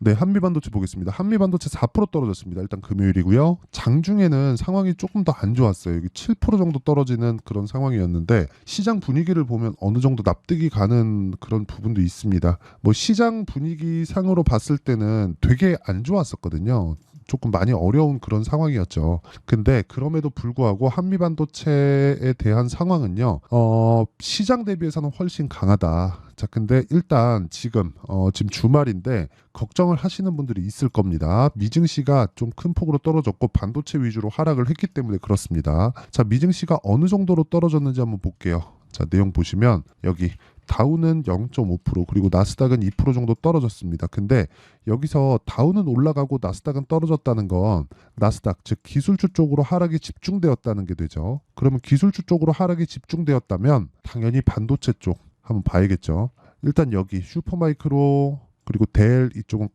네, 한미반도체 보겠습니다. 한미반도체 4% 떨어졌습니다. 일단 금요일이고요. 장중에는 상황이 조금 더 안 좋았어요. 여기 7% 정도 떨어지는 그런 상황이었는데 시장 분위기를 보면 어느 정도 납득이 가는 그런 부분도 있습니다. 뭐 시장 분위기 상으로 봤을 때는 되게 안 좋았었거든요. 조금 많이 어려운 그런 상황이었죠. 근데 그럼에도 불구하고 한미반도체에 대한 상황은요, 시장 대비해서는 훨씬 강하다. 자, 근데 일단 지금 주말인데 걱정을 하시는 분들이 있을 겁니다. 미증시가 좀 큰 폭으로 떨어졌고 반도체 위주로 하락을 했기 때문에 그렇습니다. 자, 미증시가 어느 정도로 떨어졌는지 한번 볼게요. 자, 내용 보시면 여기 다우는 0.5% 그리고 나스닥은 2% 정도 떨어졌습니다. 근데 여기서 다우는 올라가고 나스닥은 떨어졌다는 건 나스닥 즉 기술주 쪽으로 하락이 집중되었다는 게 되죠. 그러면 기술주 쪽으로 하락이 집중되었다면 당연히 반도체 쪽 한번 봐야겠죠. 일단 여기 슈퍼마이크로 그리고 델 이쪽은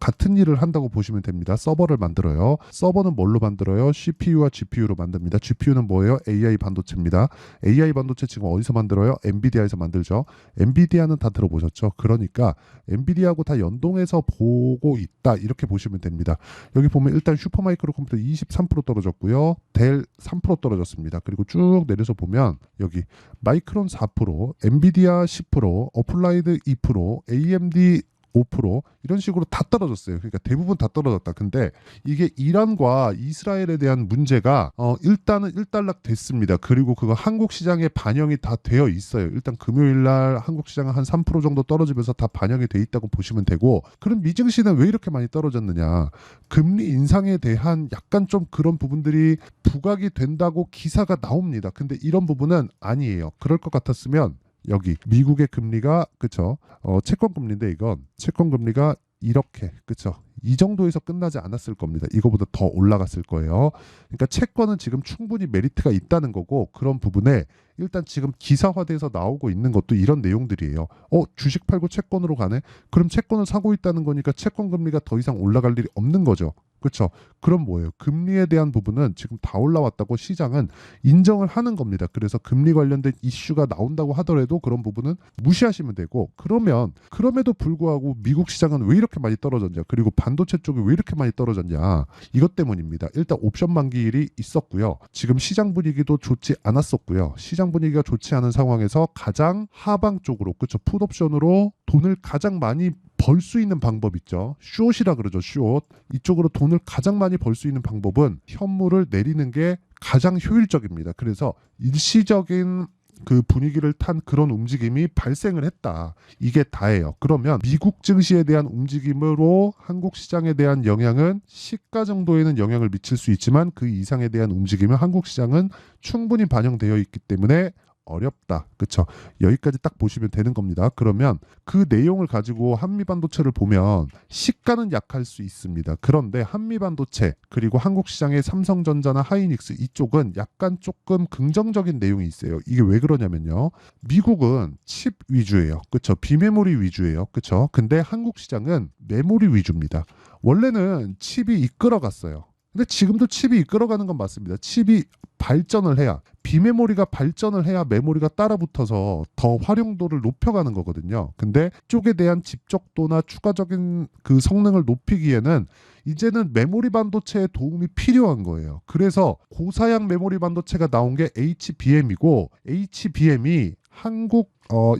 같은 일을 한다고 보시면 됩니다. 서버를 만들어요. 서버는 뭘로 만들어요? CPU와 GPU로 만듭니다. GPU는 뭐예요? AI 반도체입니다. AI 반도체 지금 어디서 만들어요? 엔비디아에서 만들죠. 엔비디아는 다 들어보셨죠? 그러니까 엔비디아하고 다 연동해서 보고 있다. 이렇게 보시면 됩니다. 여기 보면 일단 슈퍼마이크로 컴퓨터 23% 떨어졌고요. 델 3% 떨어졌습니다. 그리고 쭉 내려서 보면 여기 마이크론 4%, 엔비디아 10%, 어플라이드 2%, AMD 5% 이런 식으로 다 떨어졌어요. 그러니까 대부분 다 떨어졌다. 근데 이게 이란과 이스라엘에 대한 문제가 일단은 일단락 됐습니다. 그리고 그거 한국 시장에 반영이 다 되어 있어요. 일단 금요일 날 한국 시장은 한 3% 정도 떨어지면서 다 반영이 돼 있다고 보시면 되고, 그럼 미증시는 왜 이렇게 많이 떨어졌느냐? 금리 인상에 대한 약간 좀 그런 부분들이 부각이 된다고 기사가 나옵니다. 근데 이런 부분은 아니에요. 그럴 것 같았으면 여기 미국의 금리가 그쵸? 채권 금리인데 이건 채권 금리가 이렇게 그쵸? 이 정도에서 끝나지 않았을 겁니다. 이거보다 더 올라갔을 거예요. 그러니까 채권은 지금 충분히 메리트가 있다는 거고, 그런 부분에 일단 지금 기사화돼서 나오고 있는 것도 이런 내용들이에요. 주식 팔고 채권으로 가네? 그럼 채권을 사고 있다는 거니까 채권 금리가 더 이상 올라갈 일이 없는 거죠. 그렇죠? 그럼 뭐예요? 금리에 대한 부분은 지금 다 올라왔다고 시장은 인정을 하는 겁니다. 그래서 금리 관련된 이슈가 나온다고 하더라도 그런 부분은 무시하시면 되고, 그러면 그럼에도 불구하고 미국 시장은 왜 이렇게 많이 떨어졌냐? 그리고 반도체 쪽이 왜 이렇게 많이 떨어졌냐? 이것 때문입니다. 일단 옵션 만기일이 있었고요. 지금 시장 분위기도 좋지 않았었고요. 시장 분위기가 좋지 않은 상황에서 가장 하방 쪽으로 그렇죠? 풋옵션으로 돈을 가장 많이 벌 수 있는 방법 있죠. 숏이라 그러죠. 숏. 이쪽으로 돈을 가장 많이 벌 수 있는 방법은 현물을 내리는 게 가장 효율적입니다. 그래서 일시적인 그 분위기를 탄 그런 움직임이 발생을 했다. 이게 다예요. 그러면 미국 증시에 대한 움직임으로 한국 시장에 대한 영향은 시가 정도에는 영향을 미칠 수 있지만 그 이상에 대한 움직임은 한국 시장은 충분히 반영되어 있기 때문에 어렵다. 그쵸? 여기까지 딱 보시면 되는 겁니다. 그러면 그 내용을 가지고 한미반도체를 보면 시가는 약할 수 있습니다. 그런데 한미반도체 그리고 한국 시장의 삼성전자나 하이닉스 이쪽은 약간 조금 긍정적인 내용이 있어요. 이게 왜 그러냐면요. 미국은 칩 위주예요. 그쵸? 비메모리 위주예요. 그쵸? 근데 한국 시장은 메모리 위주입니다. 원래는 칩이 이끌어갔어요. 근데 지금도 칩이 이끌어가는 건 맞습니다. 칩이 발전을 해야, 비메모리가 발전을 해야 메모리가 따라붙어서 더 활용도를 높여가는 거거든요. 근데 쪽에 대한 집적도나 추가적인 그 성능을 높이기에는 이제는 메모리 반도체의 도움이 필요한 거예요. 그래서 고사양 메모리 반도체가 나온 게 HBM이고, HBM이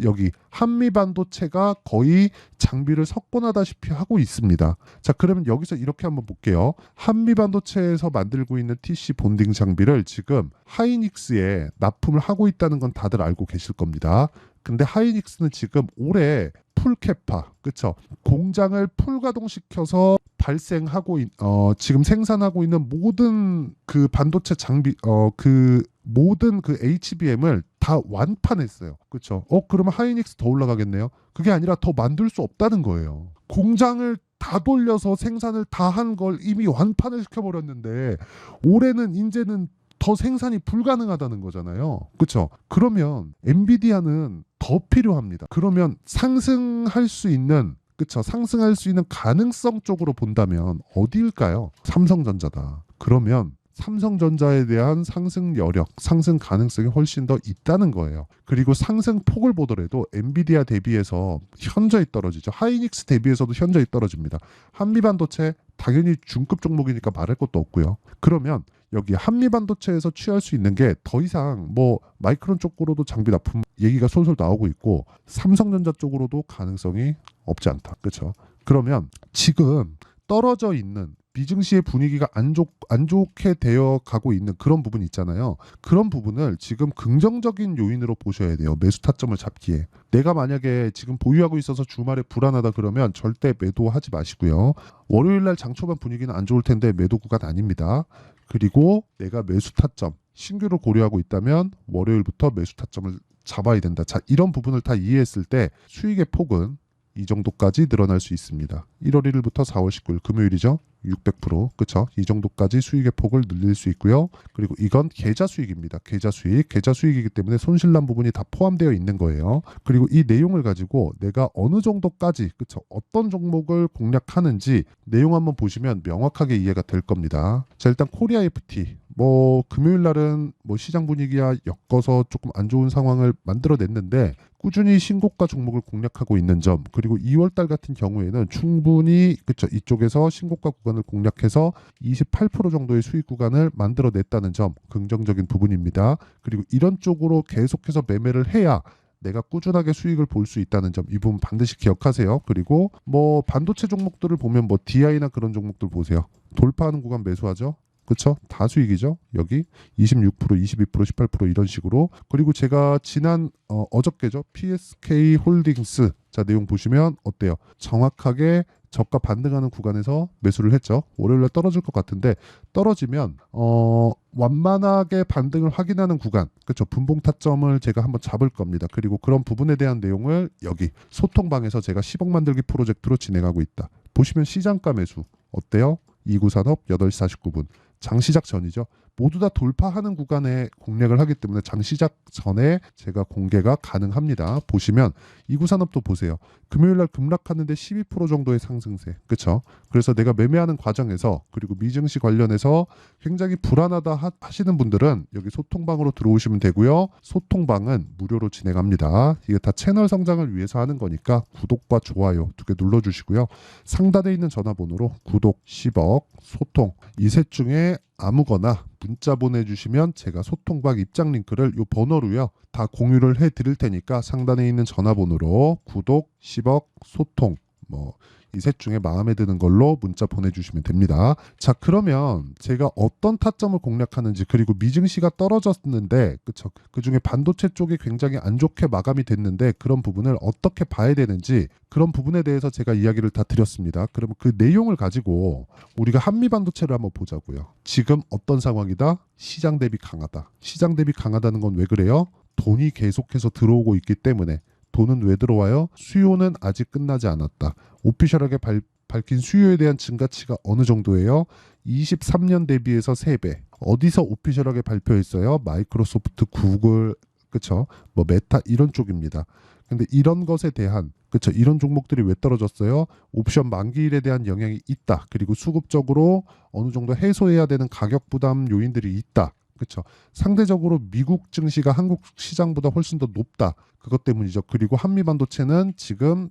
여기 한미 반도체가 거의 장비를 석권하다시피 하고 있습니다. 자, 그러면 여기서 이렇게 한번 볼게요. 한미 반도체에서 만들고 있는 TC 본딩 장비를 지금 하이닉스에 납품을 하고 있다는 건 다들 알고 계실 겁니다. 근데 하이닉스는 지금 올해 풀캐파, 그쵸? 공장을 풀가동시켜서 지금 생산하고 있는 모든 그 반도체 장비, 모든 그 HBM을 다 완판했어요. 그쵸? 그러면 하이닉스 더 올라가겠네요? 그게 아니라 더 만들 수 없다는 거예요. 공장을 다 돌려서 생산을 다 한 걸 이미 완판을 시켜버렸는데 올해는 이제는 더 생산이 불가능하다는 거잖아요. 그렇죠? 그러면 엔비디아는 더 필요합니다. 그러면 상승할 수 있는 가능성 쪽으로 본다면 어디일까요? 삼성전자다. 그러면 삼성전자에 대한 상승 여력, 상승 가능성이 훨씬 더 있다는 거예요. 그리고 상승 폭을 보더라도 엔비디아 대비해서 현저히 떨어지죠. 하이닉스 대비해서도 현저히 떨어집니다. 한미반도체 당연히 중급 종목이니까 말할 것도 없고요. 그러면 여기 한미반도체에서 취할 수 있는 게 더 이상 뭐 마이크론 쪽으로도 장비 납품 얘기가 솔솔 나오고 있고 삼성전자 쪽으로도 가능성이 없지 않다. 그렇죠? 그러면 지금 떨어져 있는 미증시의 분위기가 안 좋게 되어 가고 있는 그런 부분 있잖아요. 그런 부분을 지금 긍정적인 요인으로 보셔야 돼요. 매수 타점을 잡기에. 내가 만약에 지금 보유하고 있어서 주말에 불안하다 그러면 절대 매도하지 마시고요. 월요일 날 장초반 분위기는 안 좋을 텐데 매도 구간 아닙니다. 그리고 내가 매수 타점, 신규를 고려하고 있다면 월요일부터 매수 타점을 잡아야 된다. 자, 이런 부분을 다 이해했을 때 수익의 폭은 이 정도까지 늘어날 수 있습니다. 1월 1일부터 4월 19일 금요일이죠. 600% 그쵸? 이 정도까지 수익의 폭을 늘릴 수 있고요. 그리고 이건 계좌 수익입니다. 계좌 수익이기 때문에 손실난 부분이 다 포함되어 있는 거예요. 그리고 이 내용을 가지고 내가 어느 정도까지 그쵸? 어떤 종목을 공략하는지 내용 한번 보시면 명확하게 이해가 될 겁니다. 자, 일단 코리아 FT 뭐 금요일 날은 뭐 시장 분위기야 엮어서 조금 안 좋은 상황을 만들어냈는데 꾸준히 신고가 종목을 공략하고 있는 점, 그리고 2월 달 같은 경우에는 충분히 그쵸 이쪽에서 신고가 구간을 공략해서 28% 정도의 수익 구간을 만들어냈다는 점 긍정적인 부분입니다. 그리고 이런 쪽으로 계속해서 매매를 해야 내가 꾸준하게 수익을 볼 수 있다는 점, 이 부분 반드시 기억하세요. 그리고 뭐 반도체 종목들을 보면 뭐 DI나 그런 종목들 보세요. 돌파하는 구간 매수하죠. 그렇죠? 다 수익이죠. 여기 26%, 22%, 18% 이런 식으로. 그리고 제가 지난 어저께죠. PSK 홀딩스 자 내용 보시면 어때요? 정확하게 저가 반등하는 구간에서 매수를 했죠. 월요일에 떨어질 것 같은데 떨어지면 완만하게 반등을 확인하는 구간, 그렇죠? 분봉 타점을 제가 한번 잡을 겁니다. 그리고 그런 부분에 대한 내용을 여기 소통방에서 제가 10억 만들기 프로젝트로 진행하고 있다. 보시면 시장가 매수 어때요? 2구산업 8시 49분 장시작 전이죠. 모두 다 돌파하는 구간에 공략을 하기 때문에 장시작 전에 제가 공개가 가능합니다. 보시면 이구산업도 보세요. 금요일날 급락하는데 12% 정도의 상승세. 그렇죠? 그래서 내가 매매하는 과정에서 그리고 미증시 관련해서 굉장히 불안하다 하시는 분들은 여기 소통방으로 들어오시면 되고요. 소통방은 무료로 진행합니다. 이게 다 채널 성장을 위해서 하는 거니까 구독과 좋아요 2개 눌러주시고요. 상단에 있는 전화번호로 구독 10억 소통 이 셋 중에 아무거나 문자 보내주시면 제가 소통방 입장 링크를 이 번호로요 다 공유를 해드릴 테니까 상단에 있는 전화번호로 구독 10억 소통 뭐 이 셋 중에 마음에 드는 걸로 문자 보내주시면 됩니다. 자, 그러면 제가 어떤 타점을 공략하는지, 그리고 미증시가 떨어졌는데 그쵸? 그중에 반도체 쪽이 굉장히 안 좋게 마감이 됐는데 그런 부분을 어떻게 봐야 되는지, 그런 부분에 대해서 제가 이야기를 다 드렸습니다. 그러면 그 내용을 가지고 우리가 한미반도체를 한번 보자고요. 지금 어떤 상황이다? 시장 대비 강하다. 시장 대비 강하다는 건 왜 그래요? 돈이 계속해서 들어오고 있기 때문에. 돈은 왜 들어와요? 수요는 아직 끝나지 않았다. 오피셜하게 밝힌 수요에 대한 증가치가 어느 정도예요? 23년 대비해서 3배. 어디서 오피셜하게 발표했어요? 마이크로소프트, 구글, 그쵸? 뭐 메타 이런 쪽입니다. 근데 이런 것에 대한 그쵸? 이런 종목들이 왜 떨어졌어요? 옵션 만기일에 대한 영향이 있다. 그리고 수급적으로 어느 정도 해소해야 되는 가격 부담 요인들이 있다. 그렇죠. 상대적으로 미국 증시가 한국 시장보다 훨씬 더 높다. 그것 때문이죠. 그리고 한미반도체는 지금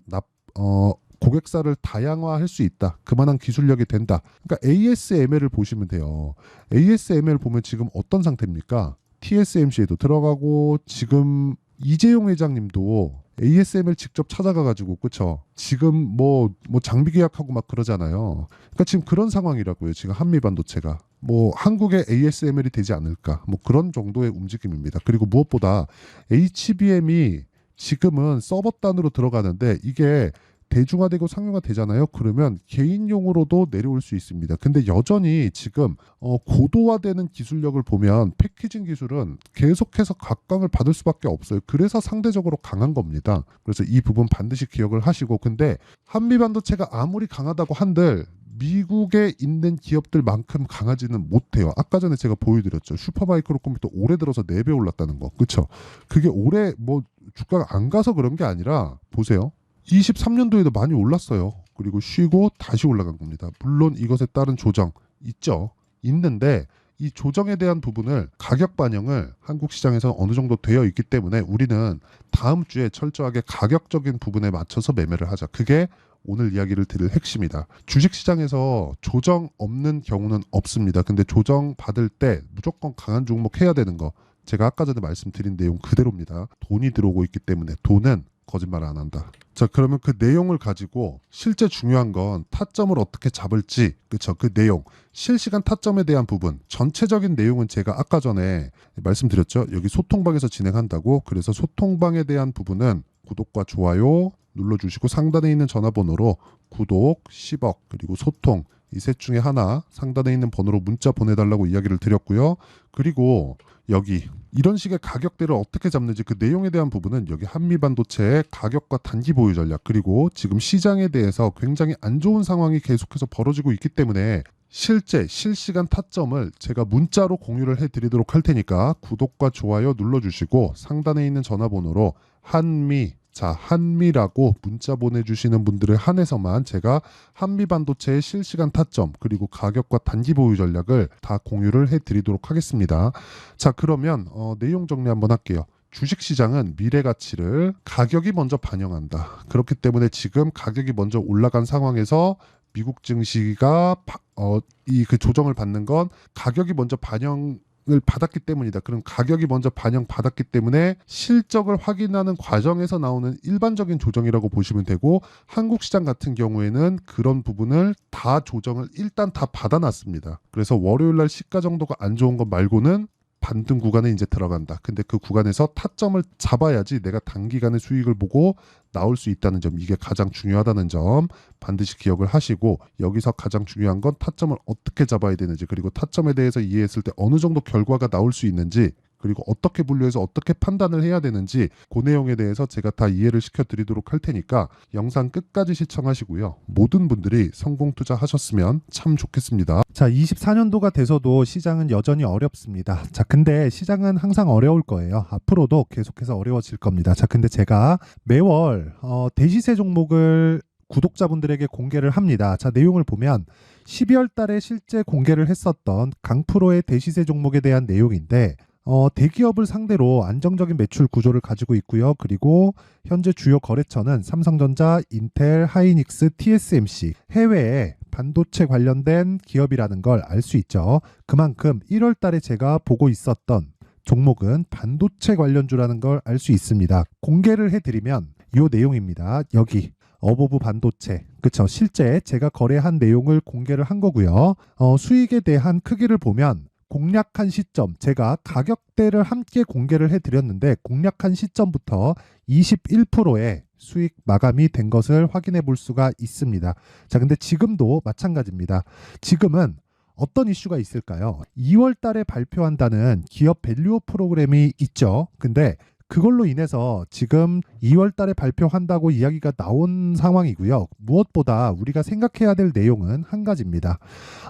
고객사를 다양화할 수 있다. 그만한 기술력이 된다. 그러니까 ASML을 보시면 돼요. ASML 보면 지금 어떤 상태입니까? TSMC에도 들어가고 지금 이재용 회장님도 ASML 직접 찾아가가지고 그쵸? 지금 뭐 장비 계약하고 막 그러잖아요. 그러니까 지금 그런 상황이라고요. 지금 한미반도체가 뭐 한국의 ASML이 되지 않을까 뭐 그런 정도의 움직임입니다. 그리고 무엇보다 HBM이 지금은 서버 단으로 들어가는데 이게 대중화되고 상용화되잖아요. 그러면 개인용으로도 내려올 수 있습니다. 근데 여전히 지금 고도화되는 기술력을 보면 패키징 기술은 계속해서 각광을 받을 수밖에 없어요. 그래서 상대적으로 강한 겁니다. 그래서 이 부분 반드시 기억을 하시고, 근데 한미반도체가 아무리 강하다고 한들 미국에 있는 기업들만큼 강하지는 못해요. 아까 전에 제가 보여드렸죠. 슈퍼마이크로 컴퓨터 올해 들어서 4배 올랐다는 거. 그렇죠? 그게 올해 뭐 주가가 안 가서 그런 게 아니라 보세요. 23년도에도 많이 올랐어요. 그리고 쉬고 다시 올라간 겁니다. 물론 이것에 따른 조정 있죠. 있는데 이 조정에 대한 부분을 가격 반영을 한국 시장에서 어느 정도 되어 있기 때문에 우리는 다음 주에 철저하게 가격적인 부분에 맞춰서 매매를 하자. 그게 오늘 이야기를 드릴 핵심이다. 주식시장에서 조정 없는 경우는 없습니다. 근데 조정 받을 때 무조건 강한 종목 해야 되는 거, 제가 아까 전에 말씀드린 내용 그대로입니다. 돈이 들어오고 있기 때문에 돈은 거짓말 안 한다. 자, 그러면 그 내용을 가지고 실제 중요한 건 타점을 어떻게 잡을지, 그렇죠? 그 내용, 실시간 타점에 대한 부분, 전체적인 내용은 제가 아까 전에 말씀드렸죠. 여기 소통방에서 진행한다고. 그래서 소통방에 대한 부분은 구독과 좋아요 눌러주시고 상단에 있는 전화번호로 구독, 10억, 그리고 소통, 이 셋 중에 하나 상단에 있는 번호로 문자 보내달라고 이야기를 드렸고요. 그리고 여기 이런 식의 가격대를 어떻게 잡는지 그 내용에 대한 부분은 여기 한미반도체의 가격과 단기 보유 전략, 그리고 지금 시장에 대해서 굉장히 안 좋은 상황이 계속해서 벌어지고 있기 때문에 실제 실시간 타점을 제가 문자로 공유를 해드리도록 할 테니까 구독과 좋아요 눌러주시고 상단에 있는 전화번호로 한미라고 문자 보내주시는 분들을 한해서만 제가 한미반도체의 실시간 타점 그리고 가격과 단기 보유 전략을 다 공유를 해드리도록 하겠습니다. 자, 그러면 내용 정리 한번 할게요. 주식시장은 미래 가치를 가격이 먼저 반영한다. 그렇기 때문에 지금 가격이 먼저 올라간 상황에서 미국 증시가 그 조정을 받는 건 가격이 먼저 반영을 받았기 때문이다. 그럼 가격이 먼저 반영받았기 때문에 실적을 확인하는 과정에서 나오는 일반적인 조정이라고 보시면 되고, 한국 시장 같은 경우에는 그런 부분을 다 조정을 일단 다 받아놨습니다. 그래서 월요일 날 시가 정도가 안 좋은 것 말고는 반등 구간에 이제 들어간다. 근데 그 구간에서 타점을 잡아야지 내가 단기간의 수익을 보고 나올 수 있다는 점, 이게 가장 중요하다는 점 반드시 기억을 하시고, 여기서 가장 중요한 건 타점을 어떻게 잡아야 되는지, 그리고 타점에 대해서 이해했을 때 어느 정도 결과가 나올 수 있는지, 그리고 어떻게 분류해서 어떻게 판단을 해야 되는지 그 내용에 대해서 제가 다 이해를 시켜드리도록 할 테니까 영상 끝까지 시청하시고요. 모든 분들이 성공 투자하셨으면 참 좋겠습니다. 자, 24년도가 돼서도 시장은 여전히 어렵습니다. 자, 근데 시장은 항상 어려울 거예요. 앞으로도 계속해서 어려워질 겁니다. 자, 근데 제가 매월 대시세 종목을 구독자분들에게 공개를 합니다. 자, 내용을 보면 12월 달에 실제 공개를 했었던 강프로의 대시세 종목에 대한 내용인데, 대기업을 상대로 안정적인 매출 구조를 가지고 있고요. 그리고 현재 주요 거래처는 삼성전자, 인텔, 하이닉스, TSMC, 해외에 반도체 관련된 기업이라는 걸 알 수 있죠. 그만큼 1월 달에 제가 보고 있었던 종목은 반도체 관련주라는 걸 알 수 있습니다. 공개를 해드리면 이 내용입니다. 여기 어보브 반도체, 그쵸? 실제 제가 거래한 내용을 공개를 한 거고요. 수익에 대한 크기를 보면 공략한 시점, 제가 가격대를 함께 공개를 해드렸는데 공략한 시점부터 21%의 수익 마감이 된 것을 확인해 볼 수가 있습니다. 자, 근데 지금도 마찬가지입니다. 지금은 어떤 이슈가 있을까요? 2월 달에 발표한다는 기업 밸류업 프로그램이 있죠. 근데 그걸로 인해서 지금 2월 달에 발표한다고 이야기가 나온 상황이고요. 무엇보다 우리가 생각해야 될 내용은 한 가지입니다.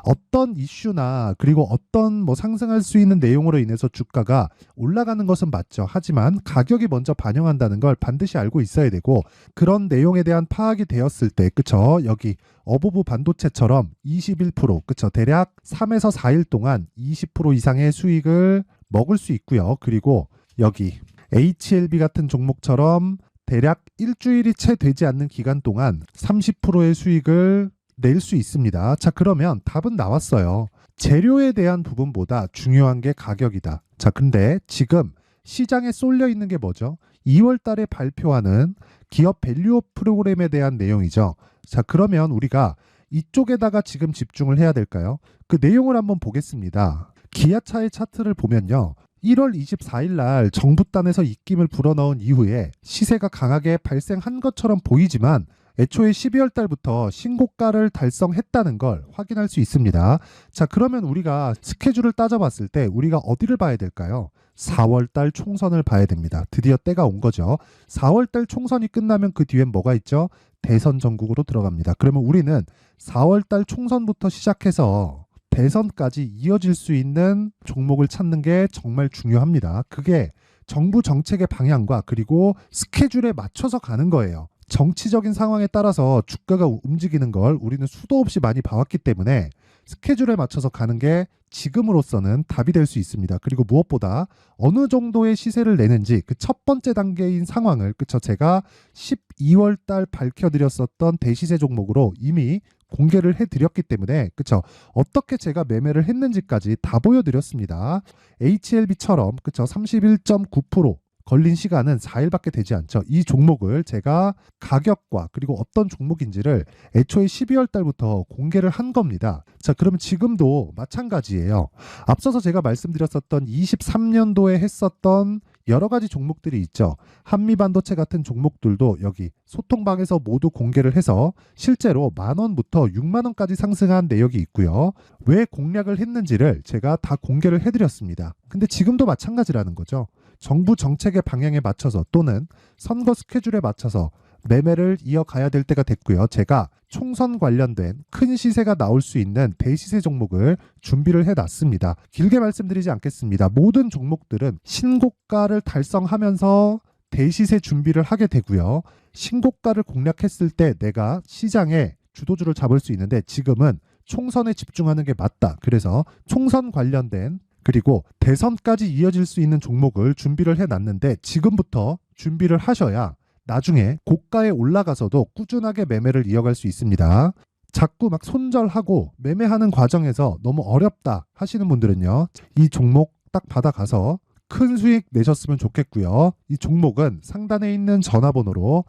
어떤 이슈나 그리고 어떤 상승할 수 있는 내용으로 인해서 주가가 올라가는 것은 맞죠. 하지만 가격이 먼저 반영한다는 걸 반드시 알고 있어야 되고, 그런 내용에 대한 파악이 되었을 때, 그쵸? 여기 어보브 반도체처럼 21%, 그쵸? 대략 3에서 4일 동안 20% 이상의 수익을 먹을 수 있고요. 그리고 여기 HLB 같은 종목처럼 대략 일주일이 채 되지 않는 기간 동안 30%의 수익을 낼 수 있습니다. 자, 그러면 답은 나왔어요. 재료에 대한 부분보다 중요한 게 가격이다. 자, 근데 지금 시장에 쏠려 있는 게 뭐죠? 2월 달에 발표하는 기업 밸류업 프로그램에 대한 내용이죠. 자, 그러면 우리가 이쪽에다가 지금 집중을 해야 될까요? 그 내용을 한번 보겠습니다. 기아차의 차트를 보면요. 1월 24일 날 정부단에서 입김을 불어넣은 이후에 시세가 강하게 발생한 것처럼 보이지만 애초에 12월 달부터 신고가를 달성했다는 걸 확인할 수 있습니다. 자, 그러면 우리가 스케줄을 따져봤을 때 우리가 어디를 봐야 될까요? 4월 달 총선을 봐야 됩니다. 드디어 때가 온 거죠. 4월 달 총선이 끝나면 그 뒤엔 뭐가 있죠? 대선 전국으로 들어갑니다. 그러면 우리는 4월 달 총선부터 시작해서 대선까지 이어질 수 있는 종목을 찾는 게 정말 중요합니다. 그게 정부 정책의 방향과 그리고 스케줄에 맞춰서 가는 거예요. 정치적인 상황에 따라서 주가가 움직이는 걸 우리는 수도 없이 많이 봐왔기 때문에 스케줄에 맞춰서 가는 게 지금으로서는 답이 될 수 있습니다. 그리고 무엇보다 어느 정도의 시세를 내는지 그 첫 번째 단계인 상황을 그쵸 제가 12월 달 밝혀드렸었던 대시세 종목으로 이미 공개를 해드렸기 때문에 그쵸 어떻게 제가 매매를 했는지까지 다 보여드렸습니다. HLB처럼 그쵸 31.9% 걸린 시간은 4일밖에 되지 않죠. 이 종목을 제가 가격과 그리고 어떤 종목인지를 애초에 12월 달부터 공개를 한 겁니다. 자, 그러면 지금도 마찬가지예요. 앞서서 제가 말씀드렸었던 23년도에 했었던 여러 가지 종목들이 있죠. 한미반도체 같은 종목들도 여기 소통방에서 모두 공개를 해서 실제로 10,000원부터 60,000원까지 상승한 내역이 있고요. 왜 공략을 했는지를 제가 다 공개를 해드렸습니다. 근데 지금도 마찬가지라는 거죠. 정부 정책의 방향에 맞춰서 또는 선거 스케줄에 맞춰서 매매를 이어가야 될 때가 됐고요. 제가 총선 관련된 큰 시세가 나올 수 있는 대시세 종목을 준비를 해놨습니다. 길게 말씀드리지 않겠습니다. 모든 종목들은 신고가를 달성하면서 대시세 준비를 하게 되고요. 신고가를 공략했을 때 내가 시장에 주도주를 잡을 수 있는데 지금은 총선에 집중하는 게 맞다. 그래서 총선 관련된 그리고 대선까지 이어질 수 있는 종목을 준비를 해놨는데 지금부터 준비를 하셔야 나중에 고가에 올라가서도 꾸준하게 매매를 이어갈 수 있습니다. 자꾸 막 손절하고 매매하는 과정에서 너무 어렵다 하시는 분들은요. 이 종목 딱 받아가서 큰 수익 내셨으면 좋겠고요. 이 종목은 상단에 있는 전화번호로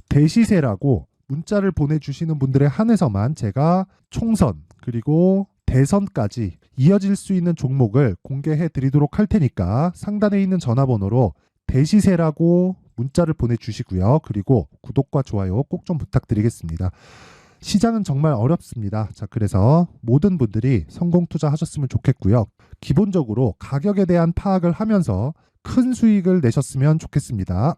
대시세라고 문자를 보내주시는 분들에 한해서만 제가 총선 그리고 대선까지 이어질 수 있는 종목을 공개해 드리도록 할 테니까 상단에 있는 전화번호로 대시세라고 문자를 보내주시고요. 그리고 구독과 좋아요 꼭 좀 부탁드리겠습니다. 시장은 정말 어렵습니다. 자, 그래서 모든 분들이 성공 투자하셨으면 좋겠고요. 기본적으로 가격에 대한 파악을 하면서 큰 수익을 내셨으면 좋겠습니다.